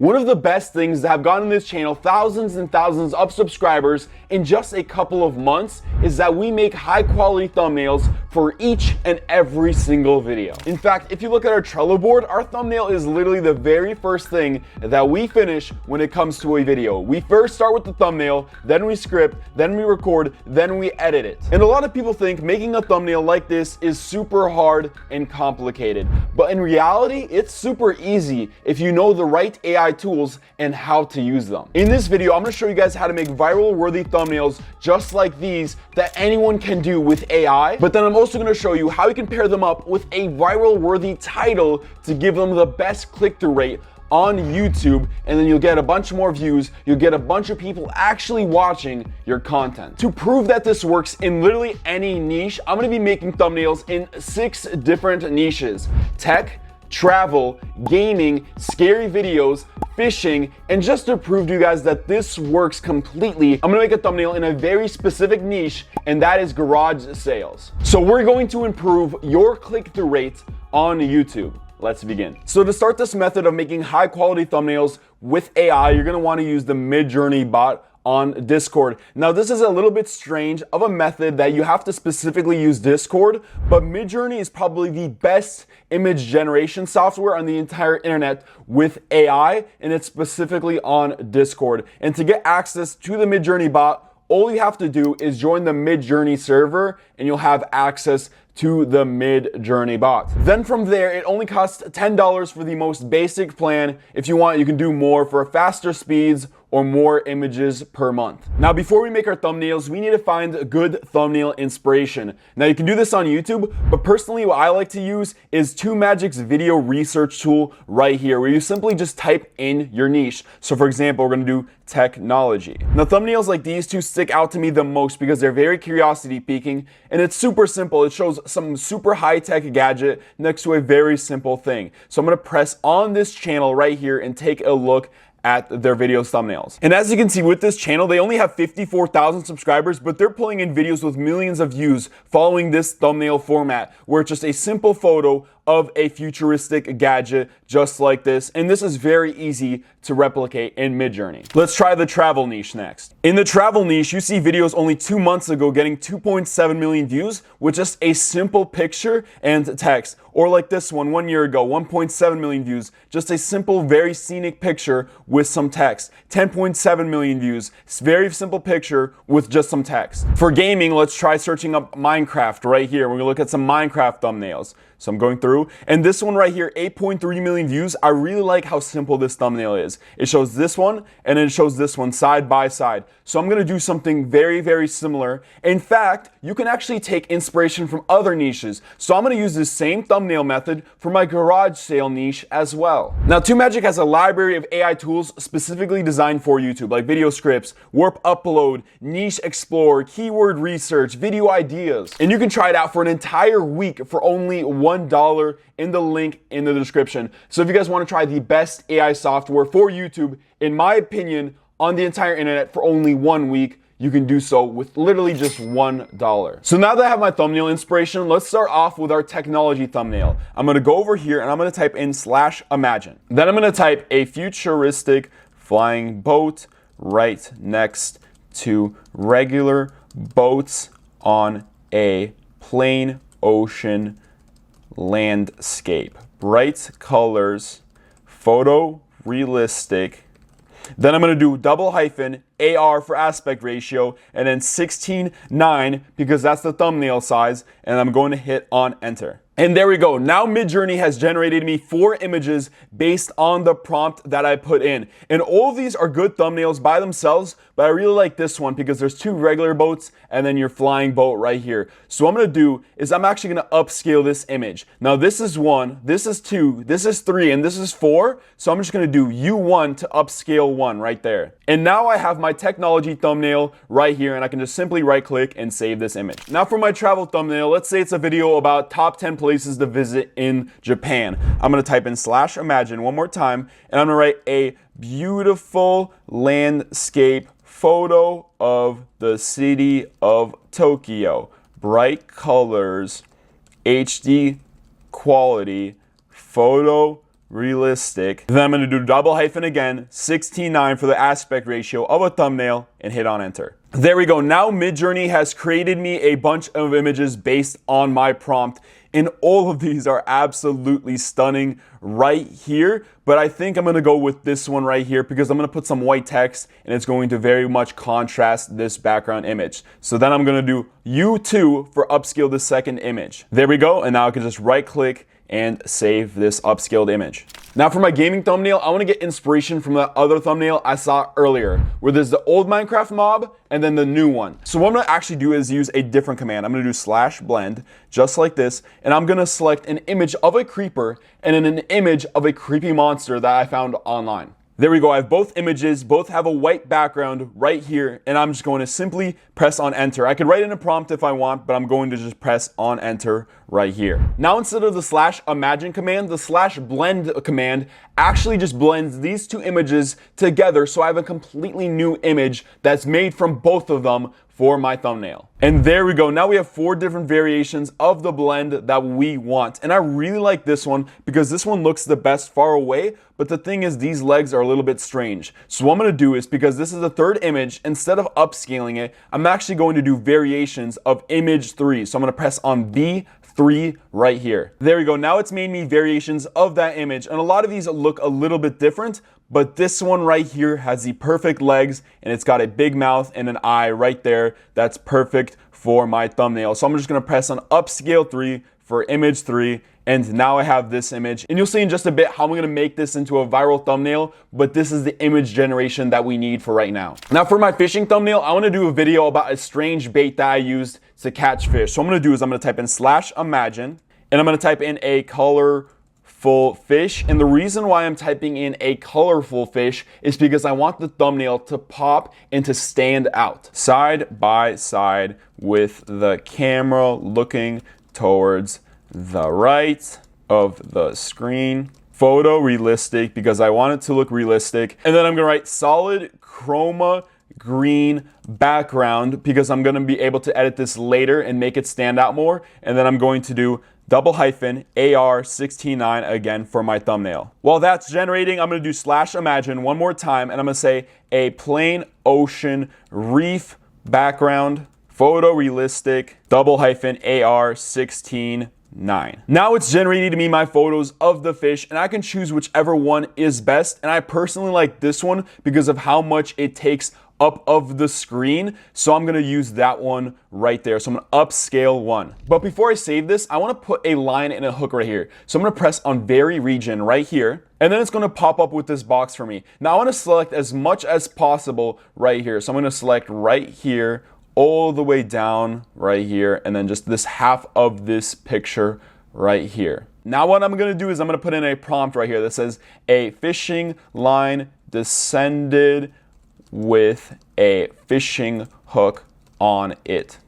One of the best things that have gotten this channel thousands and thousands of subscribers in just a couple of months is that we make high quality thumbnails for each and every single video. In fact, if you look at our Trello board, our thumbnail is literally the very first thing that we finish when it comes to a video. We first start with the thumbnail, then we script, then we record, then we edit it. And a lot of people think making a thumbnail like this is super hard and complicated. But in reality, it's super easy if you know the right AI tools and how to use them. In this video, I'm going to show you guys how to make viral worthy thumbnails just like these that anyone can do with AI. But then I'm also going to show you how you can pair them up with a viral worthy title to give them the best click-through rate on YouTube, and then you'll get a bunch more views, you'll get a bunch of people actually watching your content. To prove that this works in literally any niche, I'm going to be making thumbnails in 6 different niches: tech, travel, gaming, scary videos, fishing, and just to prove to you guys that this works completely, I'm gonna make a thumbnail in a very specific niche, and that is garage sales. So we're going to improve your click-through rate on YouTube. Let's begin. So to start this method of making high quality thumbnails with AI, you're gonna wanna use the midjourney bot on Discord. Now this is a little bit strange of a method that you have to specifically use Discord, but midjourney is probably the best image generation software on the entire internet with AI, and it's specifically on Discord. And to get access to the midjourney bot, all you have to do is join the midjourney server and you'll have access to the midjourney bot. Then from there, it only costs $10 for the most basic plan. If you want, you can do more for faster speeds or more images per month. Now, before we make our thumbnails, we need to find a good thumbnail inspiration. Now, you can do this on YouTube, but personally, what I like to use is TubeMagic's video research tool right here, where you simply just type in your niche. So for example, we're gonna do technology. Now, thumbnails like these two stick out to me the most because they're very curiosity piquing, and it's super simple. It shows some super high-tech gadget next to a very simple thing. So I'm gonna press on this channel right here and take a look at their video thumbnails. And as you can see with this channel, they only have 54,000 subscribers, but they're pulling in videos with millions of views following this thumbnail format, where it's just a simple photo of a futuristic gadget just like this. And this is very easy to replicate in Midjourney. Let's try the travel niche next. In the travel niche, you see videos only 2 months ago getting 2.7 million views with just a simple picture and text. Or like this one 1 year ago, 1.7 million views, just a simple, very scenic picture with some text. 10.7 million views, very simple picture with just some text. For gaming, let's try searching up Minecraft right here. We're gonna look at some Minecraft thumbnails. So I'm going through, and this one right here, 8.3 million views. I really like how simple this thumbnail is. It shows this one, and then it shows this one side by side. So I'm gonna do something very, very similar. In fact, you can actually take inspiration from other niches. So I'm gonna use this same thumbnail method for my garage sale niche as well. Now, TubeMagic has a library of AI tools specifically designed for YouTube, like video scripts, warp upload, niche explorer, keyword research, video ideas. And you can try it out for an entire week for only $1 in the link in the description. So if you guys want to try the best AI software for YouTube, in my opinion, on the entire internet for only 1 week, you can do so with literally just $1. So now that I have my thumbnail inspiration, let's start off with our technology thumbnail. I'm gonna go over here and I'm gonna type in /imagine. Then I'm gonna type a futuristic flying boat right next to regular boats on a plain ocean landscape. Bright colors, photo realistic. Then I'm going to do double hyphen AR for aspect ratio, and then 16:9 because that's the thumbnail size, and I'm going to hit on enter. And there we go. Now Midjourney has generated me 4 images based on the prompt that I put in. And all of these are good thumbnails by themselves, but I really like this one because there's 2 regular boats and then your flying boat right here. So what I'm gonna do is I'm actually gonna upscale this image. Now this is 1, this is 2, this is 3, and this is 4. So I'm just gonna do U1 to upscale 1 right there. And now I have my technology thumbnail right here, and I can just simply right click and save this image. Now for my travel thumbnail, let's say it's a video about top 10 places to visit in Japan. I'm gonna type in /imagine one more time, and I'm gonna write a beautiful landscape photo of the city of Tokyo. Bright colors, HD quality, photo realistic. Then I'm going to do double hyphen again, 16:9 for the aspect ratio of a thumbnail, and hit on enter. There we go. Now Midjourney has created me a bunch of images based on my prompt, and all of these are absolutely stunning right here. But I think I'm going to go with this one right here because I'm going to put some white text and it's going to very much contrast this background image. So then I'm going to do U2 for upscale the second image. There we go. And now I can just right click and save this upscaled image. Now for my gaming thumbnail, I want to get inspiration from that other thumbnail I saw earlier, where there's the old Minecraft mob and then the new one. So what I'm going to actually do is use a different command. I'm going to do /blend, just like this, and I'm going to select an image of a creeper and then an image of a creepy monster that I found online. There we go. I have both images, both have a white background right here, and I'm just going to simply press on enter. I could write in a prompt if I want, but I'm going to just press on enter right here. Now instead of the /imagine command, the /blend command actually just blends these two images together, so I have a completely new image that's made from both of them for my thumbnail. And there we go. Now we have 4 different variations of the blend that we want. And I really like this one because this one looks the best far away, but the thing is these legs are a little bit strange. So what I'm going to do is, because this is the third image, instead of upscaling it, I'm actually going to do variations of image 3. So I'm going to press on V3 right here. There we go. Now it's made me variations of that image. And a lot of these look a little bit different, but this one right here has the perfect legs and it's got a big mouth and an eye right there. That's perfect for my thumbnail. So I'm just going to press on upscale 3 for image 3. And now I have this image, and you'll see in just a bit how I'm going to make this into a viral thumbnail, but this is the image generation that we need for right now. Now for my fishing thumbnail, I want to do a video about a strange bait that I used to catch fish. So what I'm going to do is I'm going to type in /imagine, and I'm going to type in a colorful fish. And the reason why I'm typing in a colorful fish is because I want the thumbnail to pop and to stand out. Side by side with the camera looking towards the right of the screen. Photorealistic because I want it to look realistic. And then I'm going to write solid chroma green background because I'm going to be able to edit this later and make it stand out more. And then I'm going to do double hyphen AR169 again for my thumbnail. While that's generating, I'm going to do /imagine one more time, and I'm going to say a plain ocean reef background, photorealistic, double hyphen AR169. Now it's generating to me my photos of the fish, and I can choose whichever one is best. And I personally like this one because of how much it takes up of the screen. So I'm going to use that one right there. So I'm going to upscale 1. But before I save this, I want to put a line and a hook right here. So I'm going to press on vary region right here. And then it's going to pop up with this box for me. Now I want to select as much as possible right here. So I'm going to select right here, all the way down right here, and then just this half of this picture right here. Now what I'm going to do is I'm going to put in a prompt right here that says a fishing line descended with a fishing hook on it.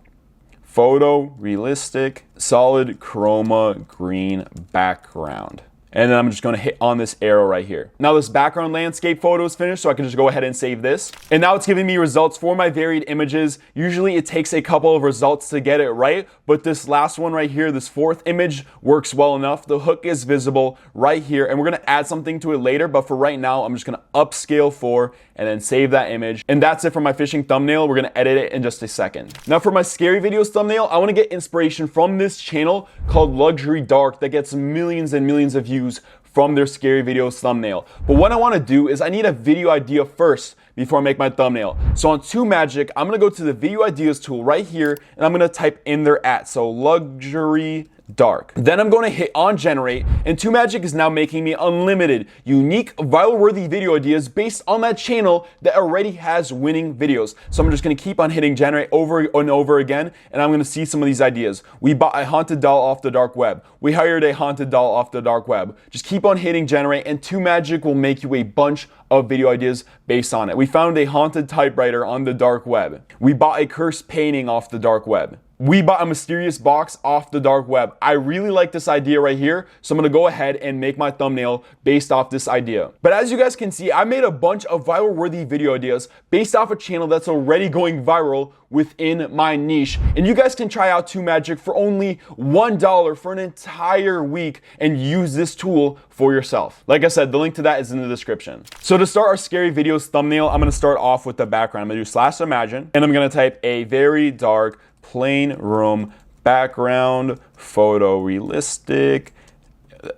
Photorealistic, solid chroma green background. And then I'm just going to hit on this arrow right here. Now this background landscape photo is finished, so I can just go ahead and save this. And now it's giving me results for my varied images. Usually it takes a couple of results to get it right, but this last one right here, this 4th image, works well enough. The hook is visible right here, and we're going to add something to it later, but for right now, I'm just going to upscale 4 and then save that image. And that's it for my fishing thumbnail. We're going to edit it in just a second. Now for my scary videos thumbnail, I want to get inspiration from this channel called Luxury Dark that gets millions and millions of views from their scary videos thumbnail. But what I want to do is I need a video idea first before I make my thumbnail. So on TubeMagic, I'm going to go to the video ideas tool right here, and I'm going to type in their @ so Luxury Dark. Then I'm going to hit on generate, and TubeMagic is now making me unlimited, unique, viral-worthy video ideas based on that channel that already has winning videos. So I'm just going to keep on hitting generate over and over again, and I'm going to see some of these ideas. We bought a haunted doll off the dark web. We hired a haunted doll off the dark web. Just keep on hitting generate, and TubeMagic will make you a bunch of video ideas based on it. We found a haunted typewriter on the dark web. We bought a cursed painting off the dark web. We bought a mysterious box off the dark web. I really like this idea right here, so I'm gonna go ahead and make my thumbnail based off this idea. But as you guys can see, I made a bunch of viral worthy video ideas based off a channel that's already going viral within my niche. And you guys can try out TubeMagic for only $1 for an entire week and use this tool for yourself. Like I said, the link to that is in the description. So to start our scary videos thumbnail, I'm gonna start off with the background. I'm gonna do /imagine, and I'm gonna type a very dark, plain room background, photorealistic,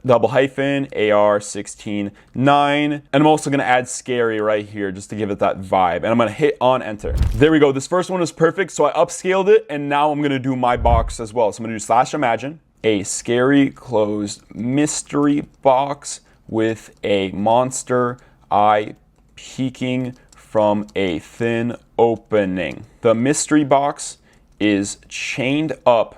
double hyphen, AR16 9, and I'm also gonna add scary right here just to give it that vibe, and I'm gonna hit on enter. There we go. This first one is perfect, so I upscaled it, and now I'm gonna do my box as well. So I'm gonna do /imagine, a scary closed mystery box with a monster eye peeking from a thin opening. The mystery box is chained up,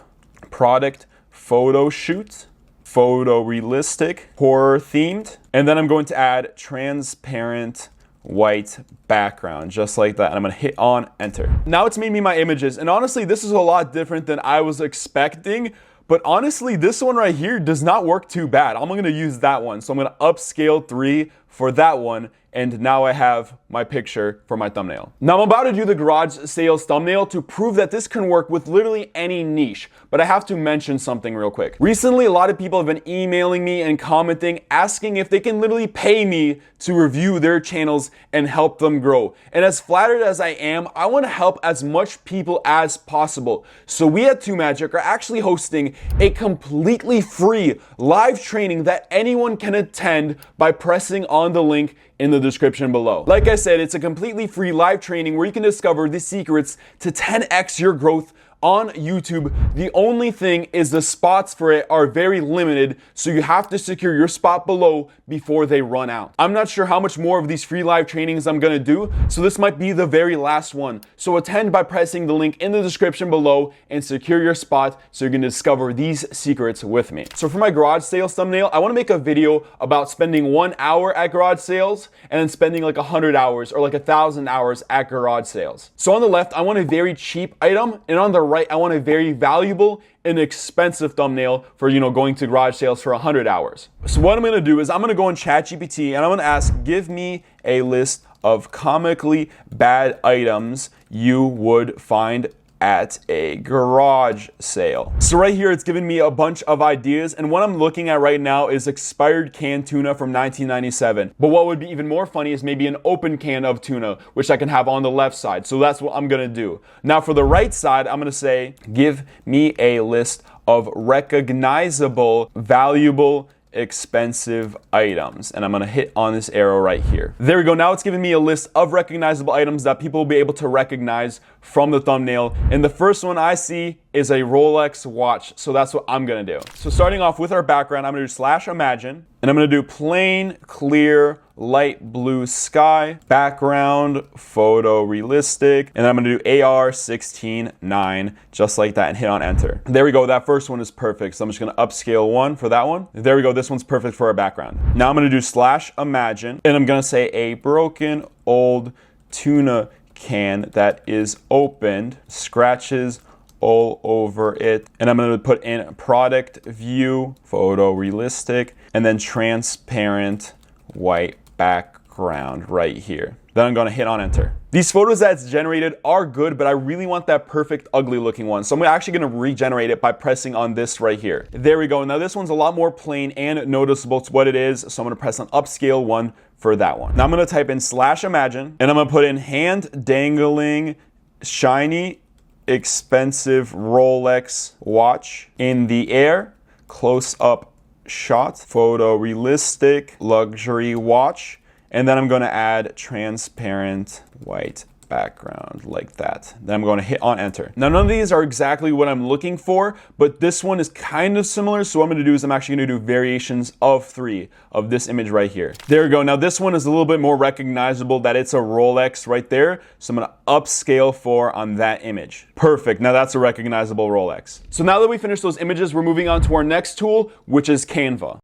product photo shoot, photorealistic, horror themed, and then I'm going to add transparent white background, just like that, and I'm gonna hit on enter. Now it's made me my images, and honestly this is a lot different than I was expecting, but honestly this one right here does not work too bad. I'm gonna use that one, so I'm gonna upscale 3 for that one, and now I have my picture for my thumbnail. Now I'm about to do the garage sales thumbnail to prove that this can work with literally any niche, but I have to mention something real quick. Recently, a lot of people have been emailing me and commenting, asking if they can literally pay me to review their channels and help them grow. And as flattered as I am, I want to help as much people as possible. So we at TubeMagic are actually hosting a completely free live training that anyone can attend by pressing on the link in the description below. Like I said, it's a completely free live training where you can discover the secrets to 10x your growth on YouTube. The only thing is the spots for it are very limited, so you have to secure your spot below before they run out. I'm not sure how much more of these free live trainings I'm gonna do, so this might be the very last one. So attend by pressing the link in the description below and secure your spot so you can discover these secrets with me. So for my garage sales thumbnail, I wanna make a video about spending 1 hour at garage sales and then spending like 100 hours or like 1,000 hours at garage sales. So on the left, I want a very cheap item, and on the right, I want a very valuable and expensive thumbnail for, going to garage sales for 100 hours. So what I'm gonna do is I'm gonna go in ChatGPT and I'm gonna ask, give me a list of comically bad items you would find at a garage sale. So right here, it's giving me a bunch of ideas, and what I'm looking at right now is expired canned tuna from 1997. But what would be even more funny is maybe an open can of tuna, which I can have on the left side. So that's what I'm gonna do. Now for the right side, I'm gonna say, give me a list of recognizable, valuable, expensive items, and I'm gonna hit on this arrow right here. There we go. Now it's giving me a list of recognizable items that people will be able to recognize from the thumbnail, and the first one I see is a Rolex watch, so that's what I'm gonna do. So starting off with our background, I'm gonna do /imagine, and I'm gonna do plain, clear, light blue sky, background, photorealistic, and I'm gonna do AR16 9, just like that, and hit on enter. There we go. That first one is perfect, so I'm just gonna upscale 1 for that one. There we go. This one's perfect for our background. Now I'm gonna do /imagine, and I'm gonna say a broken old tuna can that is opened, scratches all over it, and I'm going to put in product view, photorealistic, and then transparent white background right here. Then I'm going to hit on enter. These photos that's generated are good, but I really want that perfect ugly looking one. So I'm actually going to regenerate it by pressing on this right here. There we go. Now this one's a lot more plain and noticeable to what it is. So I'm going to press on upscale 1 for that one. Now I'm going to type in /imagine, and I'm going to put in hand dangling shiny expensive Rolex watch in the air, close up shot, photorealistic luxury watch, and then I'm going to add transparent white background like that. Then I'm going to hit on enter. Now none of these are exactly what I'm looking for, but this one is kind of similar, so what I'm going to do is I'm actually going to do variations of 3 of this image right here. There we go. Now this one is a little bit more recognizable that it's a Rolex right there, so I'm going to upscale 4 on that image. Perfect. Now that's a recognizable Rolex. So now that we finished those images, we're moving on to our next tool, which is Canva.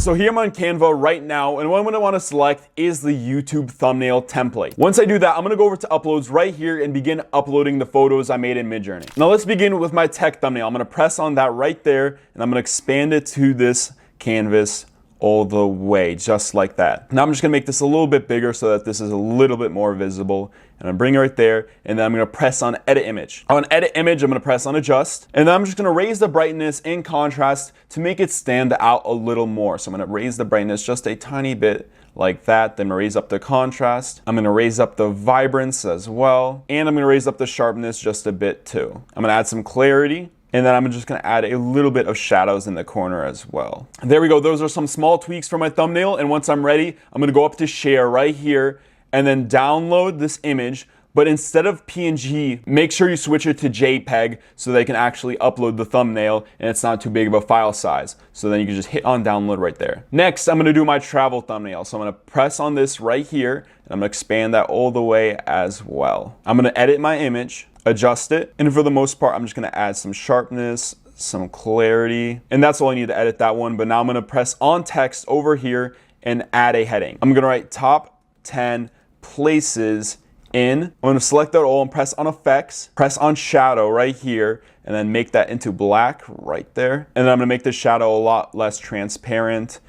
So here I'm on Canva right now, and what I'm going to want to select is the YouTube thumbnail template. Once I do that, I'm going to go over to uploads right here and begin uploading the photos I made in midjourney. Now let's begin with my tech thumbnail. I'm going to press on that right there, and I'm going to expand it to this canvas all the way, just like that. Now I'm just gonna make this a little bit bigger so that this is a little bit more visible. And I'm gonna bring it right there, and then I'm gonna press on edit image. On edit image, I'm gonna press on adjust, and then I'm just gonna raise the brightness and contrast to make it stand out a little more. So I'm gonna raise the brightness just a tiny bit like that, then raise up the contrast. I'm gonna raise up the vibrance as well, and I'm gonna raise up the sharpness just a bit too. I'm gonna add some clarity, and then I'm just gonna add a little bit of shadows in the corner as well. There we go, those are some small tweaks for my thumbnail, and once I'm ready, I'm gonna go up to share right here, and then download this image, but instead of PNG, make sure you switch it to JPEG so they can actually upload the thumbnail and it's not too big of a file size. So then you can just hit on download right there. Next, I'm gonna do my travel thumbnail. So I'm gonna press on this right here, and I'm gonna expand that all the way as well. I'm gonna edit my image, adjust it, and for the most part I'm just going to add some sharpness, some clarity, and that's all I need to edit that one. But now I'm going to press on text over here and add a heading. I'm going to write top 10 places in. I'm going to select that all and press on effects, press on shadow right here, and then make that into black right there. And then I'm going to make the shadow a lot less transparent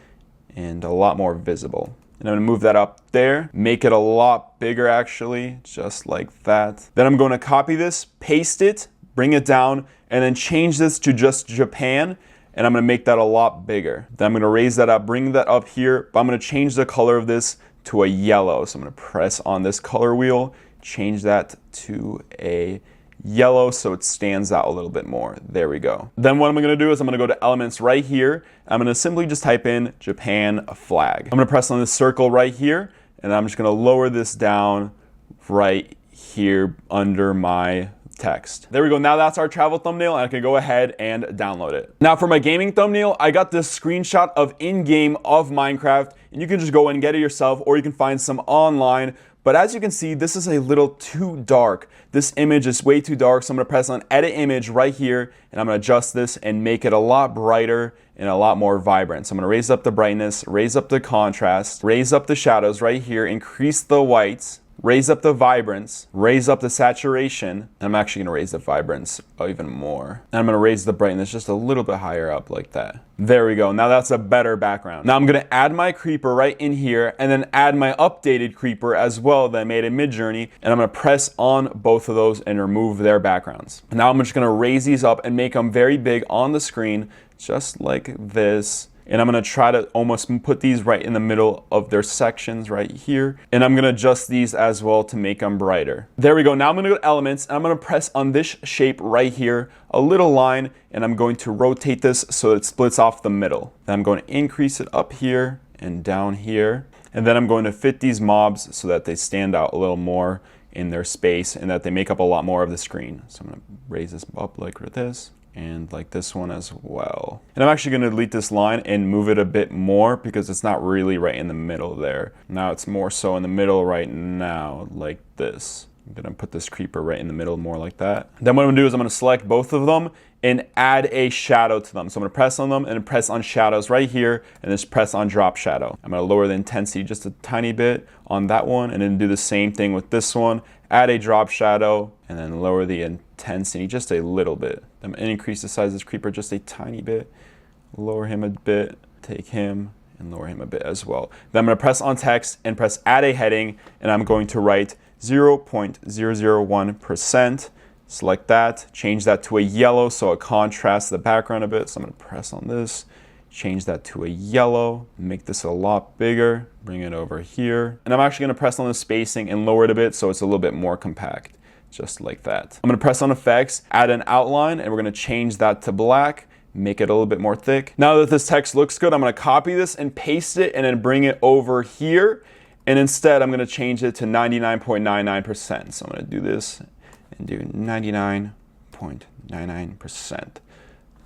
and a lot more visible. And I'm gonna move that up there, make it a lot bigger actually, just like that. Then I'm going to copy this, paste it, bring it down, and then change this to just Japan, and I'm gonna make that a lot bigger. Then I'm gonna raise that up, bring that up here, but I'm gonna change the color of this to a yellow. So I'm gonna press on this color wheel, change that to a yellow so it stands out a little bit more. There we go. Then what I'm gonna do is I'm gonna go to elements right here. I'm gonna simply just type in Japan flag. I'm gonna press on this circle right here, and I'm just gonna lower this down right here under my text. There we go. Now that's our travel thumbnail, and I can go ahead and download it. Now for my gaming thumbnail, I got this screenshot of in-game of Minecraft, and you can just go and get it yourself, or you can find some online. But as you can see, this is a little too dark. This image is way too dark, so I'm gonna press on edit image right here, and I'm gonna adjust this and make it a lot brighter and a lot more vibrant. So I'm gonna raise up the brightness, raise up the contrast, raise up the shadows right here, increase the whites, raise up the vibrance, raise up the saturation, and I'm actually gonna raise the vibrance even more. And I'm gonna raise the brightness just a little bit higher up like that. There we go, now that's a better background. Now I'm gonna add my creeper right in here, and then add my updated creeper as well that I made in midjourney, and I'm gonna press on both of those and remove their backgrounds. Now I'm just gonna raise these up and make them very big on the screen, just like this. And I'm gonna try to almost put these right in the middle of their sections right here. And I'm gonna adjust these as well to make them brighter. There we go. Now I'm gonna go to elements, and I'm gonna press on this shape right here, a little line, and I'm going to rotate this so it splits off the middle. Then I'm going to increase it up here and down here. And then I'm going to fit these mobs so that they stand out a little more in their space and that they make up a lot more of the screen. So I'm gonna raise this up like this, and like this one as well. And I'm actually going to delete this line and move it a bit more because it's not really right in the middle there. Now it's more so in the middle right now, like this. I'm going to put this creeper right in the middle more like that. Then what I'm going to do is I'm going to select both of them and add a shadow to them. So I'm going to press on them and press on shadows right here, and just press on drop shadow. I'm going to lower the intensity just a tiny bit on that one, and then do the same thing with this one. Add a drop shadow, and then lower the intensity just a little bit. I'm going to increase the size of this creeper just a tiny bit, lower him a bit, take him, and lower him a bit as well. Then I'm going to press on text and press add a heading, and I'm going to write 0.001%. Select that, change that to a yellow so it contrasts the background a bit. So I'm going to press on this, change that to a yellow, make this a lot bigger, bring it over here. And I'm actually going to press on the spacing and lower it a bit so it's a little bit more compact, just like that. I'm going to press on effects, add an outline, and we're going to change that to black, make it a little bit more thick. Now that this text looks good, I'm going to copy this and paste it and then bring it over here. And instead, I'm going to change it to 99.99%. So I'm going to do this and do 99.99%,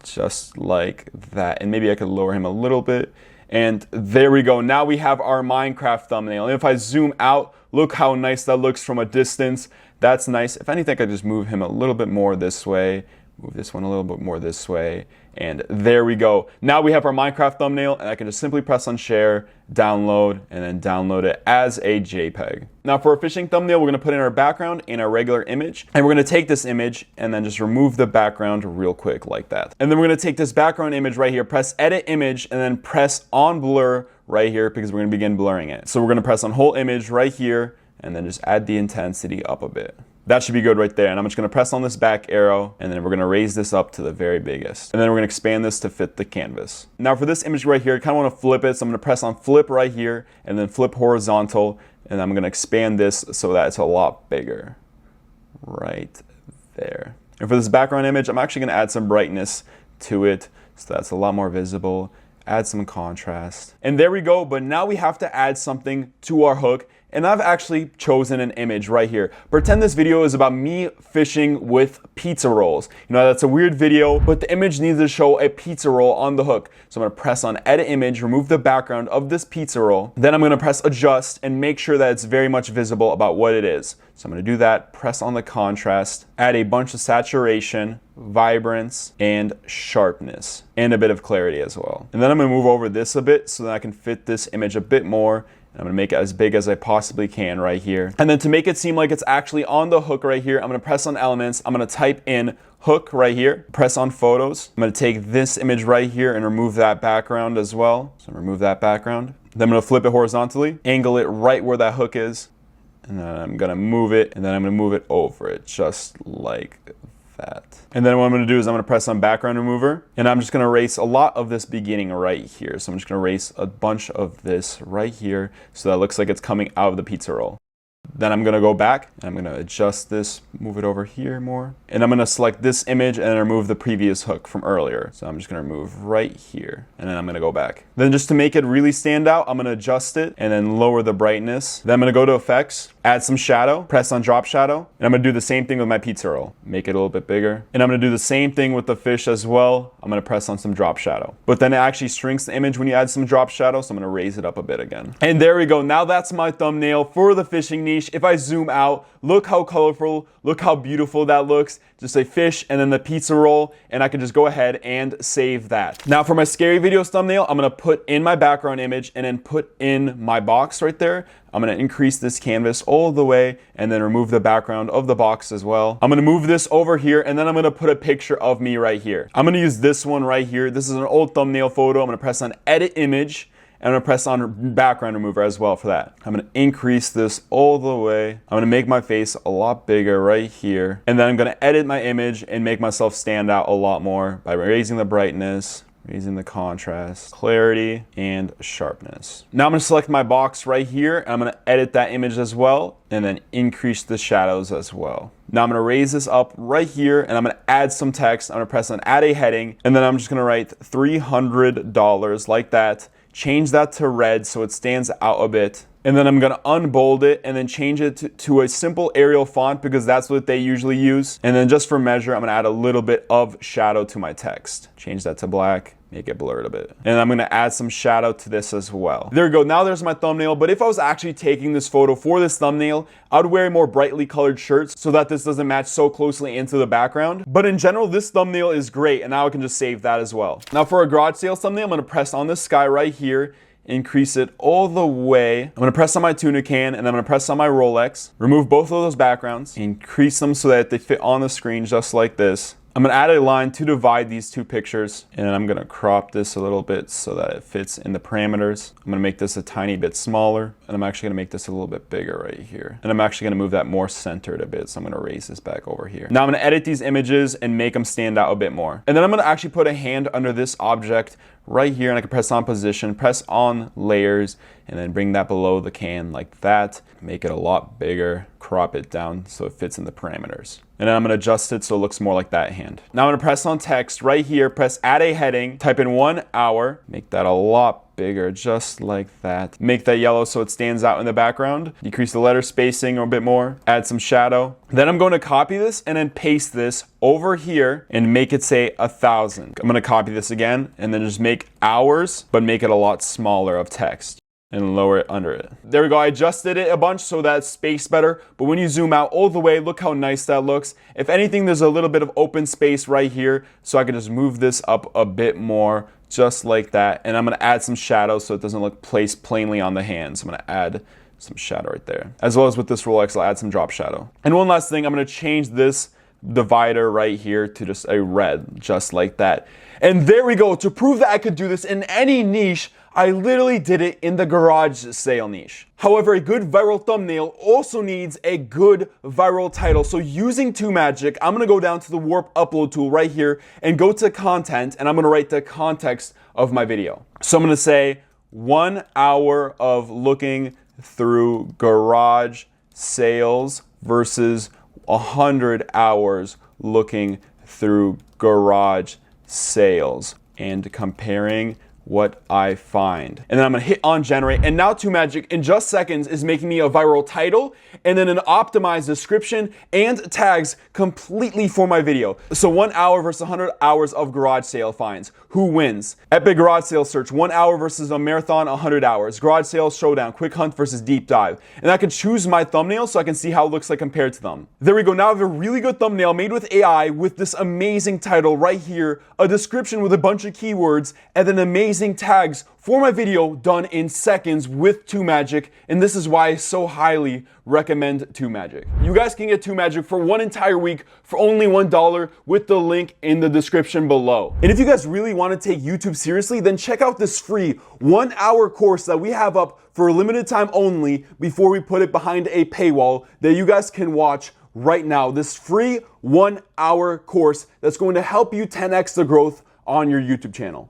just like that. And maybe I could lower him a little bit. And there we go. Now we have our Minecraft thumbnail. And if I zoom out, look how nice that looks from a distance. That's nice. If anything, I could just move him a little bit more this way, Move this one a little bit more this way. And there we go. Now we have our Minecraft thumbnail, and I can just simply press on share, download, and then download it as a JPEG. Now for a fishing thumbnail, we're gonna put in our background in our regular image, and we're gonna take this image and then just remove the background real quick like that. And then we're gonna take this background image right here, press edit image, and then press on blur right here because we're gonna begin blurring it. So we're gonna press on whole image right here, and then just add the intensity up a bit. That should be good right there. And I'm just gonna press on this back arrow, and then we're gonna raise this up to the very biggest. And then we're gonna expand this to fit the canvas. Now for this image right here, I kinda wanna flip it. So I'm gonna press on flip right here, and then flip horizontal. And I'm gonna expand this so that it's a lot bigger. Right there. And for this background image, I'm actually gonna add some brightness to it so that's a lot more visible. Add some contrast. And there we go, but now we have to add something to our hook. And I've actually chosen an image right here. Pretend this video is about me fishing with pizza rolls. You know, that's a weird video, but the image needs to show a pizza roll on the hook. So I'm gonna press on edit image, remove the background of this pizza roll. Then I'm gonna press adjust and make sure that it's very much visible about what it is. So I'm gonna do that, press on the contrast, add a bunch of saturation, vibrance, and sharpness, and a bit of clarity as well. And then I'm gonna move over this a bit so that I can fit this image a bit more. I'm gonna make it as big as I possibly can right here. And then to make it seem like it's actually on the hook right here, I'm gonna press on elements. I'm gonna type in hook right here, press on photos. I'm gonna take this image right here and remove that background as well. So remove that background. Then I'm gonna flip it horizontally, angle it right where that hook is. And then I'm gonna move it, and then I'm gonna move it over it, just like that. And then what I'm gonna do is I'm gonna press on background remover, and I'm just gonna erase a lot of this beginning right here. So I'm just gonna erase a bunch of this right here so that it looks like it's coming out of the pizza roll. Then I'm gonna go back, and I'm gonna adjust this, move it over here more. And I'm gonna select this image and then remove the previous hook from earlier. So I'm just gonna remove right here, and then I'm gonna go back. Then just to make it really stand out, I'm gonna adjust it and then lower the brightness. Then I'm gonna go to effects, add some shadow, press on drop shadow, and I'm gonna do the same thing with my pizza roll. Make it a little bit bigger. And I'm gonna do the same thing with the fish as well. I'm gonna press on some drop shadow. But then it actually shrinks the image when you add some drop shadow, so I'm gonna raise it up a bit again. And there we go. Now that's my thumbnail for the fishing niche. If I zoom out, look how colorful, look how beautiful that looks. Just a fish and then the pizza roll, and I can just go ahead and save that. Now for my scary videos thumbnail, I'm gonna put in my background image and then put in my box right there. I'm gonna increase this canvas all the way and then remove the background of the box as well. I'm gonna move this over here, and then I'm gonna put a picture of me right here. I'm gonna use this one right here. This is an old thumbnail photo. I'm gonna press on edit image. I'm gonna press on background remover as well for that. I'm gonna increase this all the way. I'm gonna make my face a lot bigger right here. And then I'm gonna edit my image and make myself stand out a lot more by raising the brightness, raising the contrast, clarity, and sharpness. Now I'm gonna select my box right here. I'm gonna edit that image as well, and then increase the shadows as well. Now I'm gonna raise this up right here, and I'm gonna add some text. I'm gonna press on add a heading, and then I'm just gonna write $300 like that. Change that to red so it stands out a bit. And then I'm gonna unbold it and then change it to a simple Arial font because that's what they usually use. And then just for measure, I'm gonna add a little bit of shadow to my text. Change that to black, make it blurred a bit. And I'm gonna add some shadow to this as well. There we go, now there's my thumbnail. But if I was actually taking this photo for this thumbnail, I would wear more brightly colored shirts so that this doesn't match so closely into the background. But in general, this thumbnail is great, and now I can just save that as well. Now for a garage sale thumbnail, I'm gonna press on the sky right here, increase it all the way. I'm gonna press on my tuna can, and I'm gonna press on my Rolex, remove both of those backgrounds, increase them so that they fit on the screen just like this. I'm gonna add a line to divide these two pictures, and I'm gonna crop this a little bit so that it fits in the parameters. I'm gonna make this a tiny bit smaller, and I'm actually gonna make this a little bit bigger right here. And I'm actually gonna move that more centered a bit, so I'm gonna raise this back over here. Now I'm gonna edit these images and make them stand out a bit more. And then I'm gonna actually put a hand under this object right here, and I can press on position, press on layers, and then bring that below the can like that. Make it a lot bigger, crop it down so it fits in the parameters. And then I'm gonna adjust it so it looks more like that hand. Now I'm gonna press on text right here, press add a heading, type in 1 hour, make that a lot bigger, just like that. Make that yellow so it stands out in the background. Decrease the letter spacing a bit more, add some shadow. Then I'm going to copy this and then paste this over here and make it say 1,000. I'm gonna copy this again and then just make hours, but make it a lot smaller of text. and lower it under it. There we go. I adjusted it a bunch so that's spaced better. But when you zoom out all the way, look how nice that looks. If anything, there's a little bit of open space right here, so I can just move this up a bit more, just like that. And I'm gonna add some shadow so it doesn't look placed plainly on the hand. So I'm gonna add some shadow right there. As well as with this Rolex, I'll add some drop shadow. And one last thing, I'm gonna change this divider right here to just a red, just like that. And there we go. To prove that I could do this in any niche, I literally did it in the garage sale niche. However, a good viral thumbnail also needs a good viral title. So using TubeMagic, I'm gonna go down to the Warp Upload tool right here and go to content, and I'm gonna write the context of my video. So I'm gonna say 1 hour of looking through garage sales versus 100 hours looking through garage sales and comparing what I find. And then I'm gonna hit on generate, and now TubeMagic in just seconds is making me a viral title and then an optimized description and tags completely for my video. So 1 hour versus 100 hours of garage sale finds. Who wins? Epic garage sale search, 1 hour versus a marathon, 100 hours. Garage sale showdown, quick hunt versus deep dive. And I can choose my thumbnail so I can see how it looks like compared to them. There we go. Now I have a really good thumbnail made with AI with this amazing title right here, a description with a bunch of keywords, and then amazing tags for my video done in seconds with TubeMagic, and this is why I so highly recommend TubeMagic. You guys can get TubeMagic for 1 entire week for only $1 with the link in the description below. And if you guys really want to take YouTube seriously, then check out this free 1-hour course that we have up for a limited time only before we put it behind a paywall that you guys can watch right now. This free 1-hour course that's going to help you 10x the growth on your YouTube channel.